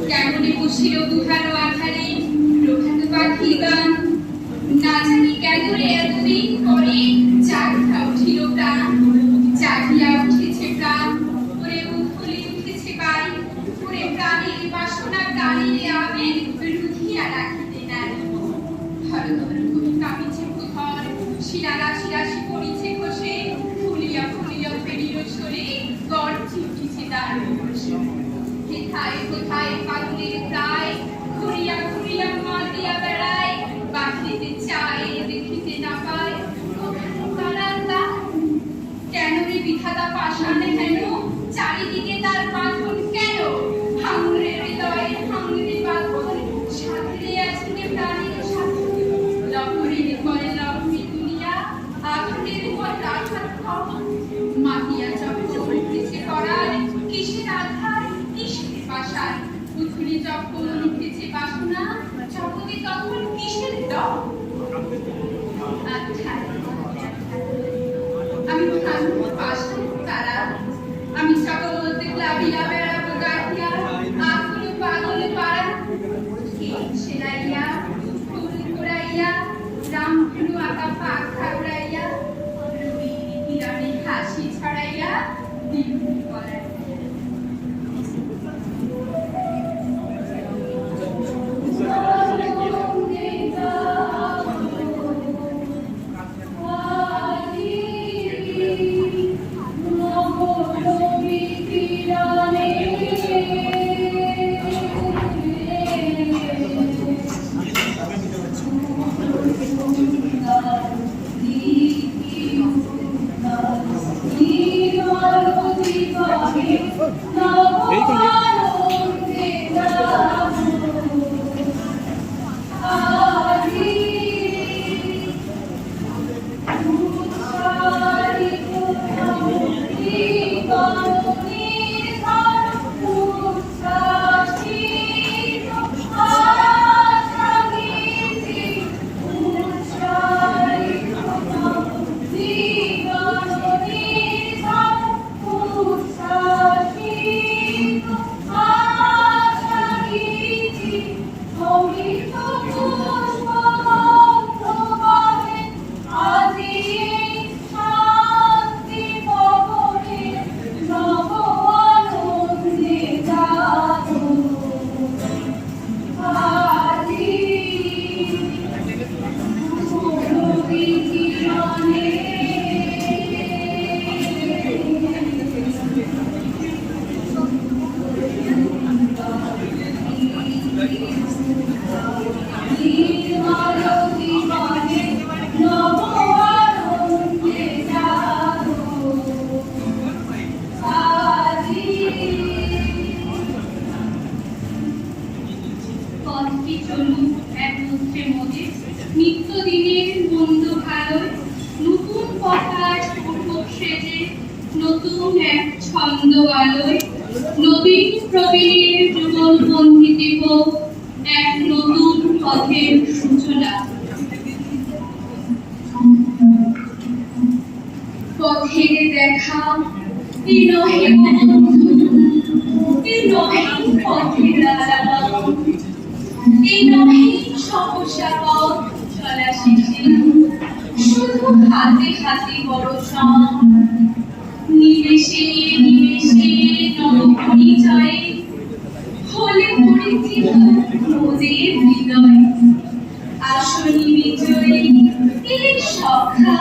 কেমনে বসিল গুহার আধারে প্রভাত পাখির গান। না জানি কেন রে এতদিন পরে জাগিয়া উঠিল প্রাণ, জাগিয়া উঠেছে প্রাণ, ওরে উথলে উঠেছে বাড়ি, ওরে প্রাণের বাসনা গানের আবেগ রুধিয়া রাখিতে নাই। ধর ধর কবি কাঁপিছে ভূধর, শিরা রাশি রাশি পড়িছে খসে, ফুলিয়া ফুলিয়া ফেরিল সরে গর্জে উঠিছে তার বসে। কোথায় কোথায় পাগলের প্রায় ঘুরিয়া ঘুরিয়া মাতিয়া বেড়ায়, বাহিতে চায় দেখিতে না পায় কেন রে বিধাতা পাষাণ হেন, চারিদিকে তার বাঁধন কেন? ভাঙরে হৃদয়ে ভাঙরে বাঁধন, সাথে আছে প্রাণের সাথে। লহরীর পরে লহরী দুনিয়া, আঘাতের পর আঘাত কখন, মাতিয়া চক্র উঠেছে করার, কিসের আধার কিসের পাশার। পুতুলি যখন উঠেছে বাসনা, জগতে তখন কিসের ডর। আমি ভাঙবো পাষাণ তারা, আমি সকল মধ্যে প্লাবিয়া বেড়াবো গাহিয়া, আকুল পাগল পাড়া সেলাইয়া ফুল ঘুরাইয়া, রামধনু আঁকা পাখা উড়াইয়া, রবি হিরণে হাসি ছড়াইয়া বিভূতি করাইয়া। নতুন এক ছন্দ আলোয় নবীন প্রবীণের যুগল বন্ধিতে হোক এক নতুন পথের সূচনা। পথের দেখা এ নহে বন্ধু, এ নহে পথের আলাপ, এ নহে সহসা পথ চলা শেষে, শুধু হাতে হাতে বড় সম নিমেষে নিমেষে নবপরিচয়ে হলে পরিচিত খোঁজের হৃদয়। আসনি বিজয়ী এই সখা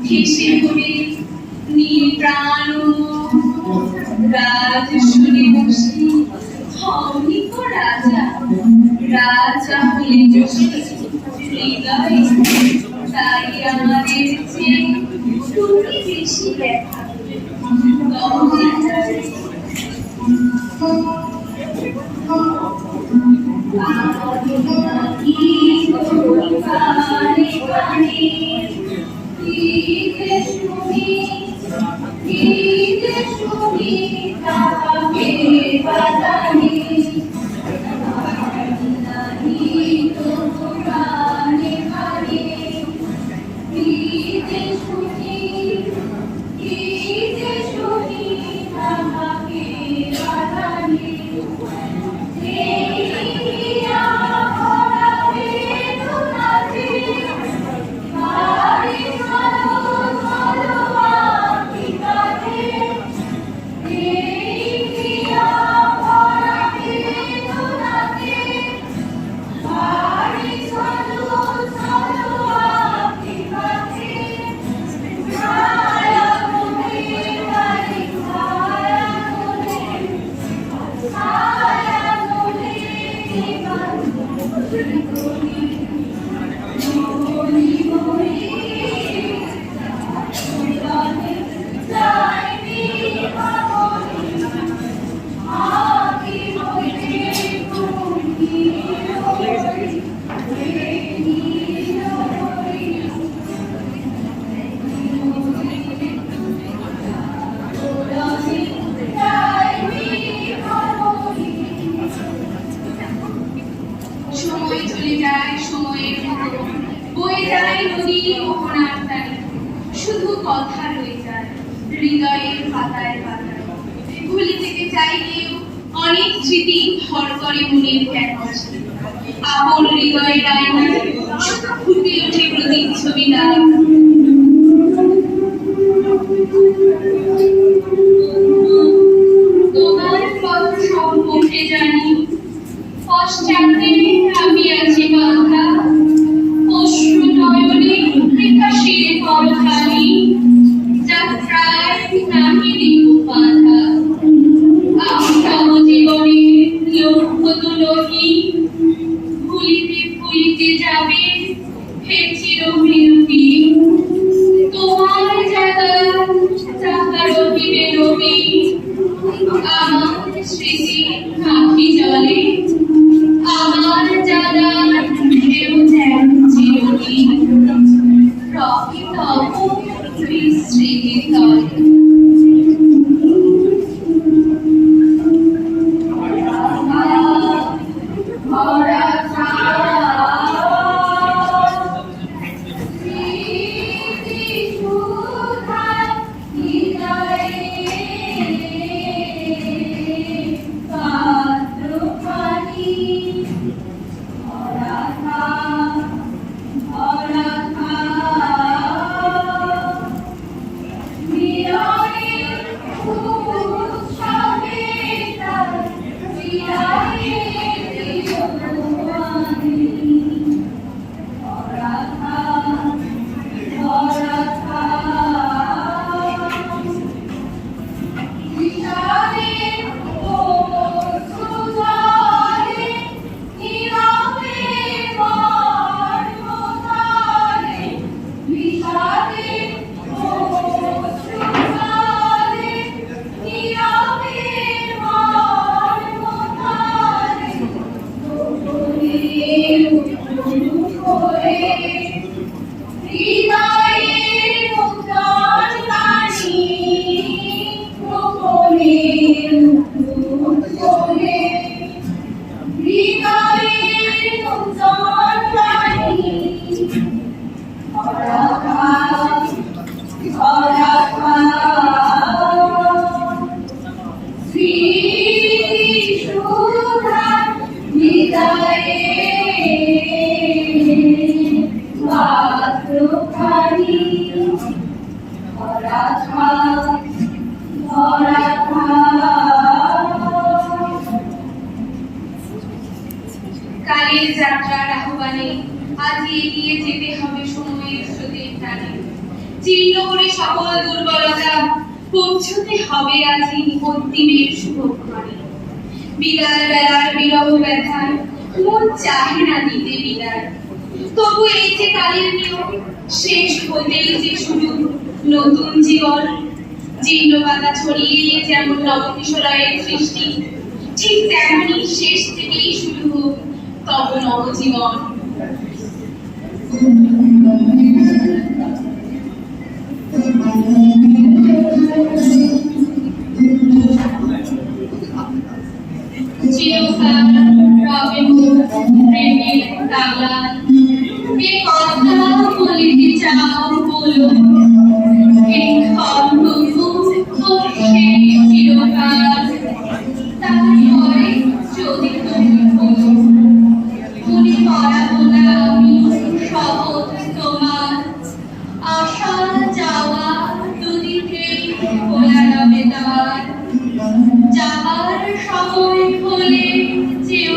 হেসে পড়ে নিয়ে প্রাণ রাজ শুনে বসে হওনি তো রাজা, রাজা হলে যোশী হৃদয়। তাই আমাদের চেয়ে তুমি বেশি দেখা সময় চলে যায় সময়ের মতো, বয়ে যায় নদী মোহনার তারে, শুধু কথা রয়ে যায় হৃদয়ের পাতায় পাতায়। ভুলে যেতে চাইলেও অনেক স্মৃতি ভর করে মনের ক্যানভাসে। আপন হৃদয়ের আয়নায় শুধু ফুটে ওঠে প্রতিচ্ছবিটা। তোমার কথা সম্পর্কে জানি, পশ্চাতে আমি আছি বাধা, অশ্রু নয়নে বিকাশের পরখানি, যাত্রায় নাহি দিব বাধা। আমি তব জীবনে লক্ষ্য তুলহি, ভুলিতে ভুলিতে যাবে হে চিরবিরতি। তোমার জায়গা চাকা রহিবে রবি, আমার স্মৃতি আঁখি জলে, আমার জানা ঢেউ যেন চিরদিন রহি তব বিস্মৃতি তলে। কালের যাত্রার আহ্বানে আজ এগিয়ে যেতে হবে সময়ের স্রোতের টানে। জীর্ণ করে সকল দুর্বলতা পৌঁছতে হবে আজি অন্তিমের শুভক্ষণে। বিদায় বেলার বিরহ ব্যথায় মন চাহে না দিতে বিদায়, তবু এই যে কালের নিয়ম, শেষ হতেই যে শুরু নতুন জীবন। জীর্ণ পাতা ছড়িয়ে যেমন নবকিশোরের সৃষ্টি, ঠিক তেমনি শেষ থেকেই শুরু হোক তব নবজীবন। চিরকাল রবে প্রেমের তালান, এ কথা বলিতে চাও বলো, এই খণ্ডটুকু সেই চিরকাল। তারপরে যদি তুমি বলো, মনে করাবো না আমি শপথ তোমার, আসা যাওয়া দুদিকেই খোলা রবে দ্বার। যাবার সময় হলে যেও